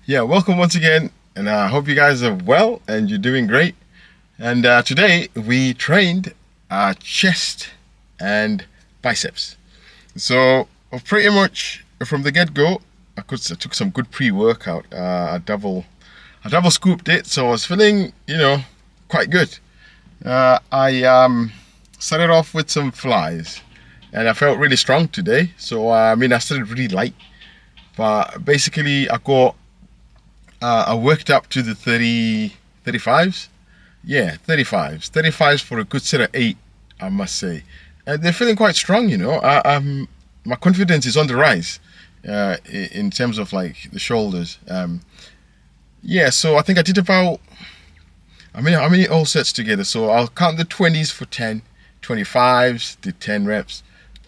Yeah, welcome once again, and I hope you guys are well and you're doing great. And today we trained chest and biceps. So pretty much from the get go, I took some good pre-workout. I double scooped it, so I was feeling, quite good. I started off with some flies, and I felt really strong today. So I started really light, but basically I worked up to the 35s. Yeah, 35s for a good set of 8, I must say. And they're feeling quite strong, my confidence is on the rise in terms of like the shoulders. Yeah, so I think I did about, how many all sets together? So I'll count the 20s for 10, 25s did 10 reps,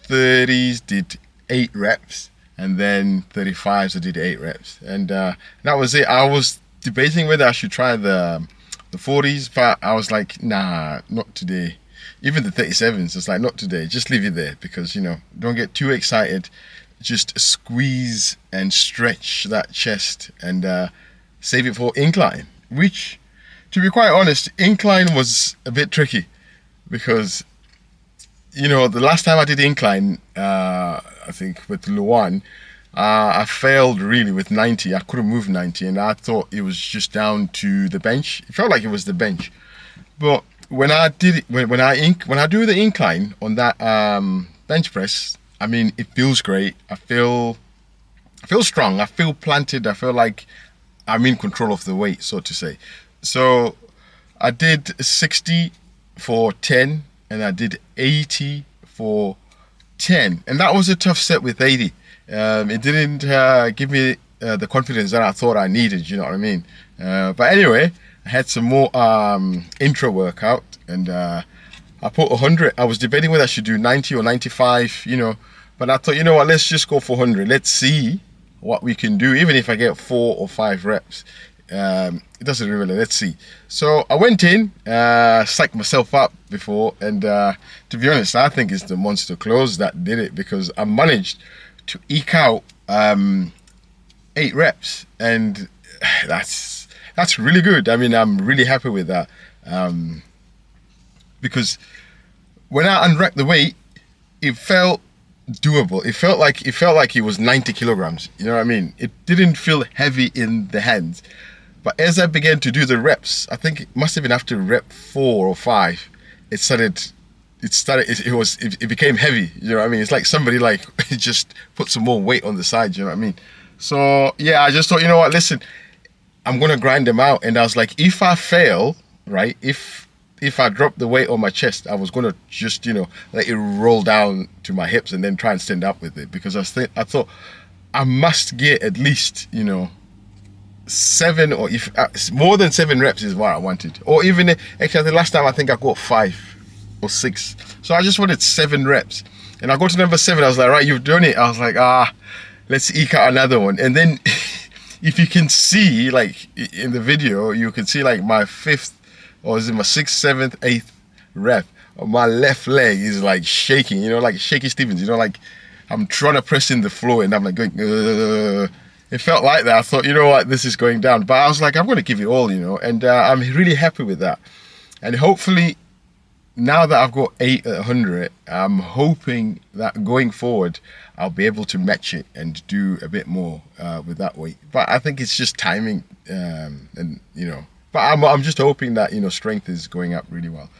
30s did 8 reps, and then 35s I did 8 reps, and that was it. I was debating whether I should try the 40s, but I was like, nah, not today. Even the 37s, it's like, not today, just leave it there, because don't get too excited. Just squeeze and stretch that chest, and save it for incline, which, to be quite honest, incline was a bit tricky, because the last time I did incline, I think with Luan, I failed really with 90. I couldn't move 90, and I thought it was just down to the bench. It felt like it was the bench, but when I did it, when I do the incline on that bench press, it feels great. I feel strong. I feel planted. I feel like I'm in control of the weight, so to say. So I did 60 for 10, and I did 80 for 10, and that was a tough set with 80. It didn't give me the confidence that I thought I needed, you know what I mean? But anyway, I had some more intro workout, and I put 100. I was debating whether I should do 90 or 95, but I thought, what, let's just go for 100. Let's see what we can do, even if I get 4 or 5 reps. It doesn't really, let's see. So I went in, psyched myself up before, and to be honest, I think it's the Monster Close that did it, because I managed to eke out 8 reps, and that's really good. I'm really happy with that, because when I unwrapped the weight, it felt doable. It felt like it was 90 kilograms. You know what I mean? It didn't feel heavy in the hands. But as I began to do the reps, I think it must have been after rep 4 or 5, it became heavy. You know what I mean? It's like somebody just put some more weight on the side. You know what I mean? So yeah, I just thought, what? Listen, I'm gonna grind them out. And I was like, if I fail, right? If I drop the weight on my chest, I was gonna just let it roll down to my hips and then try and stand up with it, because I thought I must get at least 7, or if more than 7 reps is what I wanted. Or even actually, the last time I think I got 5 or 6. So I just wanted 7 reps, and I got to number 7. I was like, right, you've done it. I was like, let's eke out another one. And then if you can see, like in the video, you can see like my 5th, or is it my 6th, 7th, 8th rep, my left leg is like shaking, like Shaky Stevens, like I'm trying to press in the floor, and I'm like going, It felt like that. I thought, what, this is going down. But I was like, I'm going to give it all, and I'm really happy with that. And hopefully, now that I've got 8 at 100, I'm hoping that going forward, I'll be able to match it and do a bit more with that weight. But I think it's just timing, but I'm just hoping that, strength is going up really well.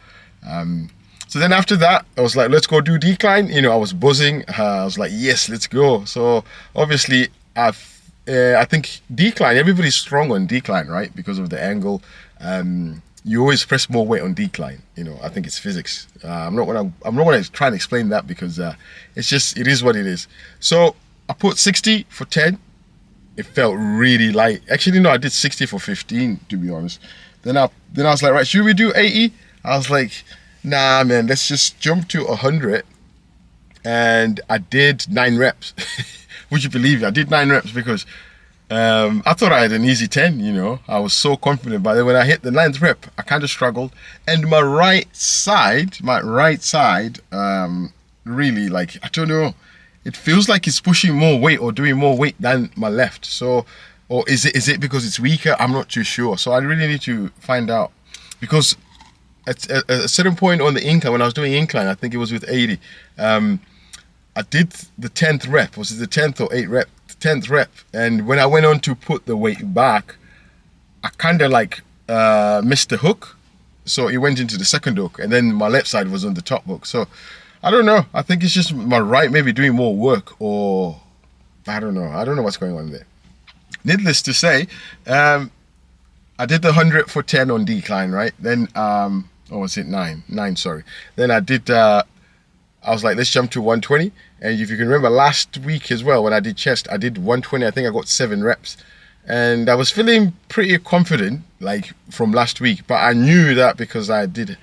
So then after that, I was like, let's go do decline. I was buzzing. I was like, yes, let's go. So obviously, I think decline, everybody's strong on decline, right? Because of the angle. You always press more weight on decline. I think it's physics. I'm not gonna try and explain that, because it is what it is. So I put 60 for 10. It felt really light. Actually, no, I did 60 for 15, to be honest. Then I was like, right, should we do 80? I was like, nah, man, let's just jump to 100. And I did 9 reps. Would you believe it? I did 9 reps, because I thought I had an easy 10, I was so confident. But then when I hit the 9th rep, I kind of struggled. And my right side, really, like, I don't know, it feels like it's pushing more weight or doing more weight than my left. So or is it because it's weaker? I'm not too sure. So I really need to find out, because at a certain point on the incline, when I was doing incline, I think it was with 80. I did the 10th rep. Was it the 10th or 8th rep? The 10th rep. And when I went on to put the weight back, I kind of like missed the hook. So it went into the second hook, and then my left side was on the top hook. So I don't know. I think it's just my right maybe doing more work, or I don't know. I don't know what's going on there. Needless to say, I did the 100 for 10 on decline, right? Then, or was it 9? 9, sorry. Then I did, I was like, let's jump to 120. And if you can remember last week as well, when I did chest, I did 120. I think I got 7 reps. And I was feeling pretty confident, like from last week. But I knew that because I did,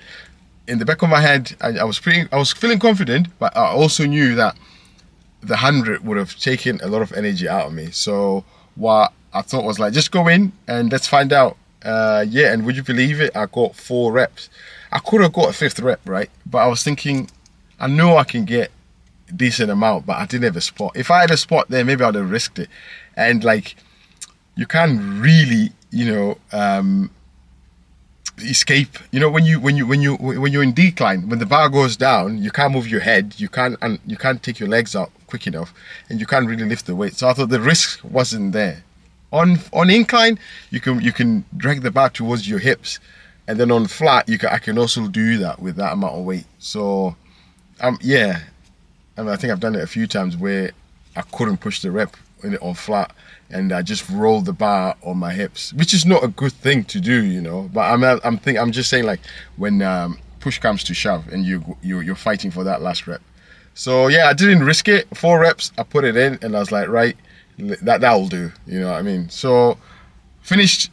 in the back of my head, I was feeling confident, but I also knew that the 100 would have taken a lot of energy out of me. So what I thought was like, just go in and let's find out. Yeah, and would you believe it? I got 4 reps. I could have got a 5th rep, right? But I was thinking, I know I can get a decent amount, but I didn't have a spot. If I had a spot there, maybe I'd have risked it. And like, you can't really, escape. When you're in decline, when the bar goes down, you can't move your head, you can't take your legs out quick enough, and you can't really lift the weight. So I thought the risk wasn't there. On incline, you can drag the bar towards your hips, and then on flat, I can also do that with that amount of weight. So, yeah, I think I've done it a few times where I couldn't push the rep on flat, and I just rolled the bar on my hips, which is not a good thing to do, But I'm just saying, like, when push comes to shove and you're fighting for that last rep. So yeah, I didn't risk it. 4 reps, I put it in, and I was like, right, that'll do. You know what I mean? So finished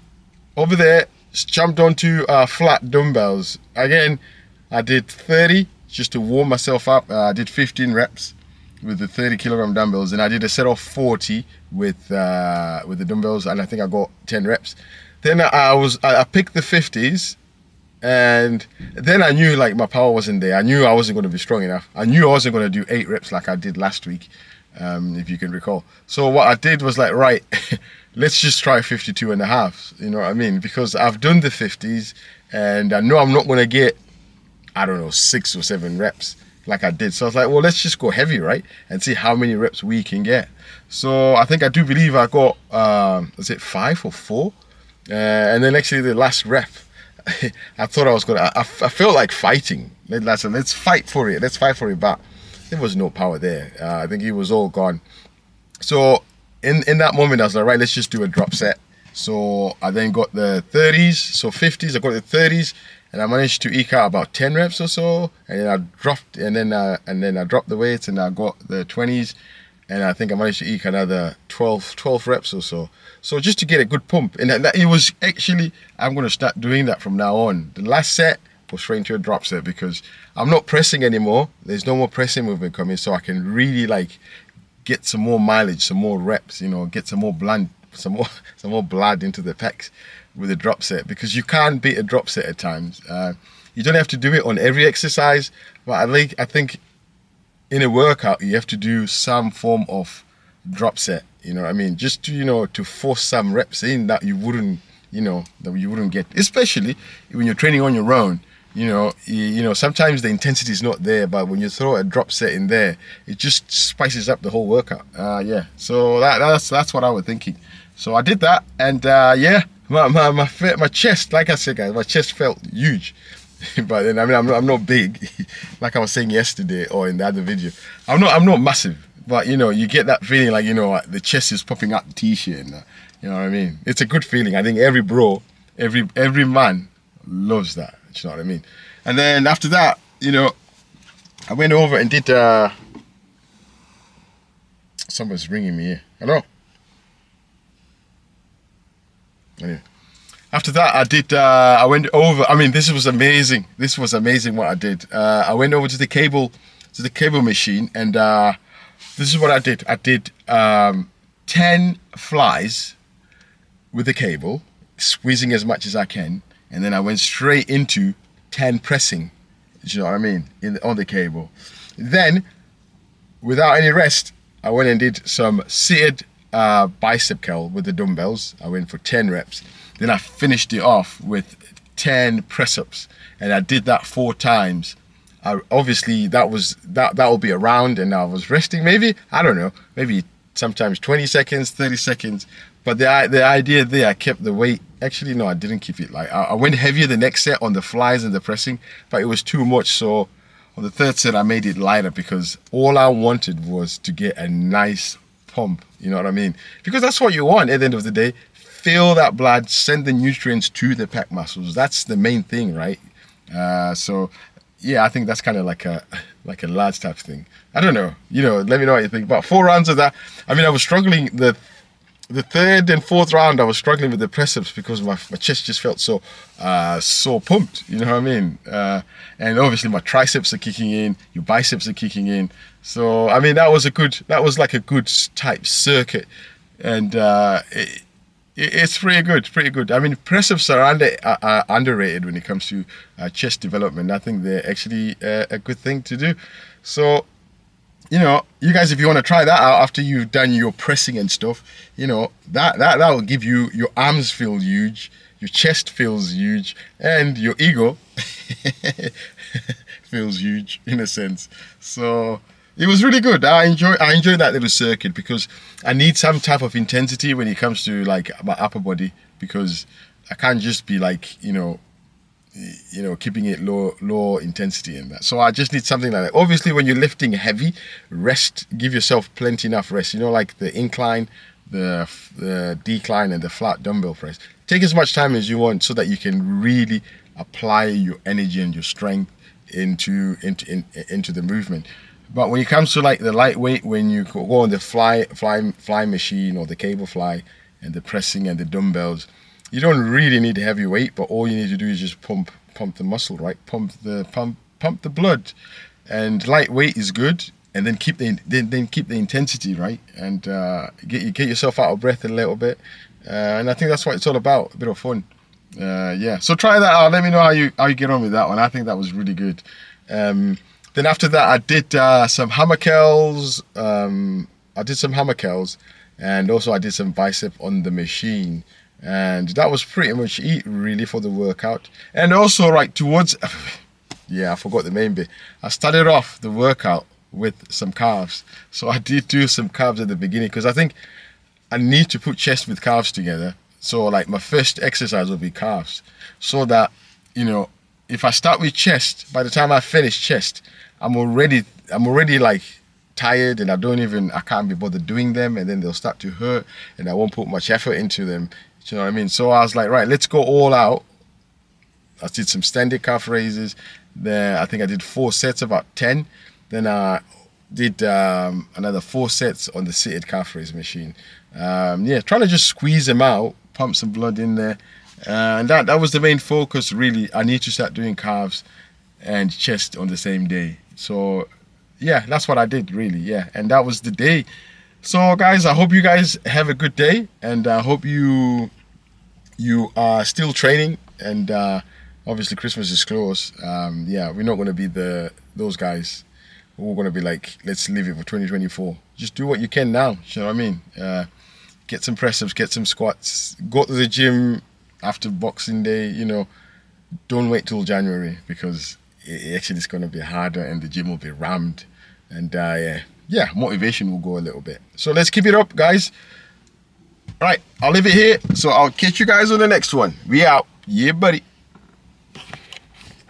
over there, jumped onto flat dumbbells. Again, I did 30 just to warm myself up. I did 15 reps with the 30-kilogram dumbbells, and I did a set of 40 with the dumbbells, and I think I got 10 reps. Then I picked the 50s, and then I knew like my power wasn't there. I knew I wasn't going to be strong enough. I knew I wasn't going to do 8 reps like I did last week, if you can recall. So what I did was like, right, let's just try 52 and a half. You know what I mean? Because I've done the 50s, and I know I'm not going to get, I don't know, 6 or 7 reps like I did. So I was like, well, let's just go heavy, right? And see how many reps we can get. So I think I do believe I got, was it 5 or 4? And then actually the last rep, I thought I was gonna, I felt like fighting. Let's fight for it. Let's fight for it, but there was no power there. I think it was all gone. So in that moment, I was like, right, let's just do a drop set. So I then got the 30s, so 50s, I got the 30s, and I managed to eke out about 10 reps or so, and then I dropped, and then I dropped the weights, and I got the 20s, and I think I managed to eke another 12 reps or so. So just to get a good pump, and it was actually, I'm going to start doing that from now on. The last set was straight into a drop set because I'm not pressing anymore. There's no more pressing movement coming, so I can really like get some more mileage, some more reps, get some more blood, some more blood into the pecs with a drop set, because you can't beat a drop set at times. You don't have to do it on every exercise, but I think in a workout you have to do some form of drop set. You know what I mean? Just to to force some reps in that you wouldn't get, especially when you're training on your own. Sometimes the intensity is not there, but when you throw a drop set in there, it just spices up the whole workout. Yeah. So that's what I was thinking. So I did that, and yeah, my chest, like I said, guys, my chest felt huge. But then I'm not big, like I was saying yesterday or in the other video. I'm not massive, but you get that feeling like the chest is popping out the t-shirt. And, you know what I mean? It's a good feeling. I think every bro, every man loves that. You know what I mean? And then after that, I went over and did. Someone's ringing me here. Hello. Anyway, after that, I did. I went over. I mean, this was amazing. This was amazing what I did. I went over to the cable machine, and this is what I did. I did 10 flies with the cable, squeezing as much as I can, and then I went straight into 10 pressing. Do you know what I mean? On the cable. Then, without any rest, I went and did some seated bicep curl with the dumbbells. I went for 10 reps. Then I finished it off with 10 press-ups, and I did that 4 times. Obviously that will be a round, and I was resting maybe, I don't know, maybe sometimes 20 seconds, 30 seconds. But the idea there, I kept the weight. Actually, no, I didn't keep it. Like I went heavier the next set on the flies and the pressing, but it was too much. So on the third set, I made it lighter because all I wanted was to get a nice pump. You know what I mean? Because that's what you want at the end of the day. Fill that blood, send the nutrients to the pec muscles. That's the main thing, right? So yeah, I think that's kind of like a large type thing. I don't know. Let me know what you think. But 4 rounds of that. I mean, I was struggling the third and fourth round. I was struggling with the press-ups because my chest just felt so pumped. You know what I mean? And obviously my triceps are kicking in, your biceps are kicking in. So I mean, that was like a good type circuit, and it's pretty good. I mean, press-ups are underrated when it comes to chest development. I think they're actually a good thing to do. So, you guys, if you want to try that out after you've done your pressing and stuff, that will give you, your arms feel huge, your chest feels huge, and your ego feels huge in a sense. So it was really good. I enjoy that little circuit because I need some type of intensity when it comes to like my upper body, because I can't just be like, keeping it low intensity in that. So I just need something like that. Obviously, when you're lifting heavy, give yourself plenty enough rest. Like the incline, the decline, and the flat dumbbell press. Take as much time as you want so that you can really apply your energy and your strength into the movement. But when it comes to like the lightweight, when you go on the fly machine or the cable fly and the pressing and the dumbbells, you don't really need heavy weight, but all you need to do is just pump the muscle, right? Pump the blood, and lightweight is good. And then keep the intensity, right? And get yourself out of breath a little bit. And I think that's what it's all about, a bit of fun. Yeah. So try that out. Let me know how you get on with that one. I think that was really good. Then after that, I did some hammer curls. And also I did some bicep on the machine. And that was pretty much it really for the workout. And also right towards, I forgot the main bit. I started off the workout with some calves. So I did do some calves at the beginning because I think I need to put chest with calves together. So like my first exercise will be calves, so that, if I start with chest, by the time I finish chest, I'm already like tired, and I can't be bothered doing them, and then they'll start to hurt and I won't put much effort into them. You know what I mean? So I was like, right, let's go all out. I did some standing calf raises. Then I think I did 4 sets, about 10. Then I did another 4 sets on the seated calf raise machine. Trying to just squeeze them out, pump some blood in there. And that was the main focus, really. I need to start doing calves and chest on the same day. So, yeah, that's what I did, really, yeah. And that was the day. So, guys, I hope you guys have a good day. And I hope you are still training. And obviously, Christmas is close. We're not going to be those guys. We're going to be like, let's leave it for 2024. Just do what you can now. You know what I mean? Get some press-ups, get some squats. Go to the gym after Boxing Day. Don't wait till January, because it actually is going to be harder and the gym will be rammed. And motivation will go a little bit. So let's keep it up, guys. Right, I'll leave it here. So I'll catch you guys on the next one. We out. Yeah, buddy.